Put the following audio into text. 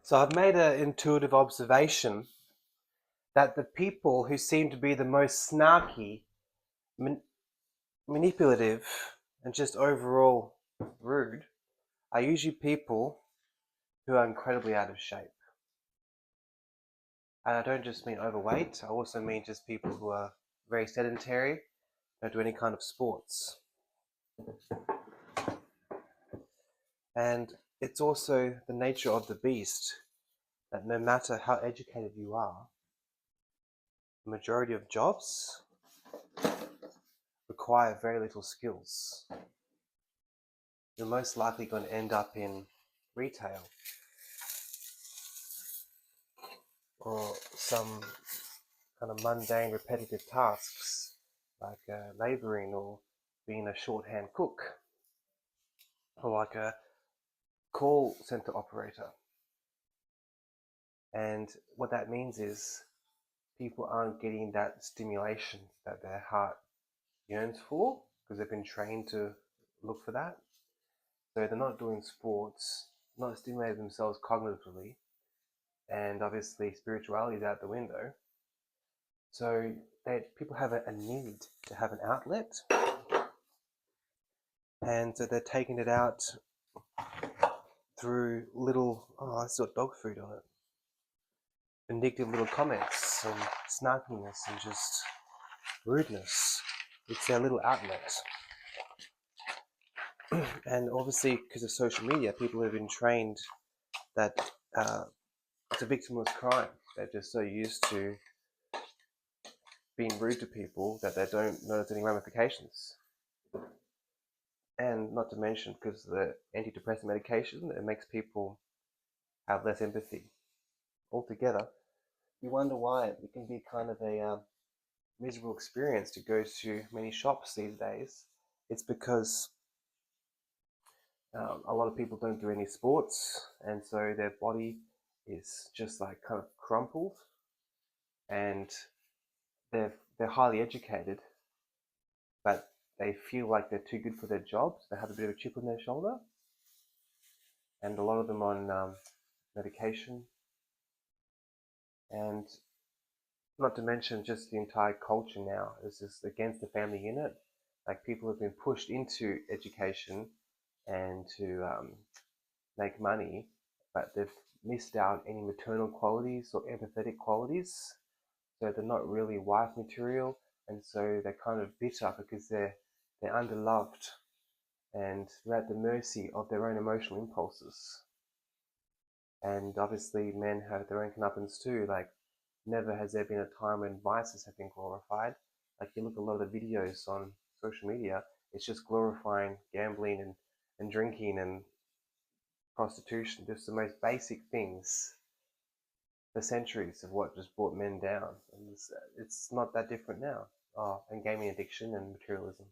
So I've made an intuitive observation that the people who seem to be the most snarky, man- manipulative, and just overall rude are usually people who are incredibly out of shape. And I don't just mean overweight, I also mean just people who are very sedentary, don't do any kind of sports. And it's also the nature of the beast that no matter how educated you are, the majority of jobs require very little skills. You're most likely going to end up in retail or some kind of mundane, repetitive tasks like labouring or being a shorthand cook or like a call center operator. And what that means is people aren't getting that stimulation that their heart yearns for because they've been trained to look for that. So they're not doing sports, not stimulating themselves cognitively, and obviously spirituality is out the window. So people have a need to have an outlet, and so they're taking it out through little, oh, I got dog food on it, vindictive little comments and snarkiness and just rudeness. It's their little outlet. And obviously, because of social media, people have been trained that it's a victimless crime. They're just so used to being rude to people that they don't notice any ramifications. And not to mention, because of the antidepressant medication, it makes people have less empathy. Altogether, you wonder why it can be kind of a miserable experience to go to many shops these days. It's because a lot of people don't do any sports, and so their body is just like kind of crumpled, and they're highly educated, but they feel like they're too good for their jobs. They have a bit of a chip on their shoulder, and a lot of them on medication, and not to mention just the entire culture now is just against the family unit. Like people have been pushed into education and to make money, but they've missed out any maternal qualities or empathetic qualities. So they're not really wife material, and so they're kind of bitter because they're underloved and they're at the mercy of their own emotional impulses. And obviously, men have their own comeuppance too. Like, never has there been a time when vices have been glorified. Like, you look at a lot of the videos on social media, it's just glorifying gambling and drinking and prostitution, just the most basic things for centuries of what just brought men down. And it's not that different now. Oh, and gaming addiction and materialism.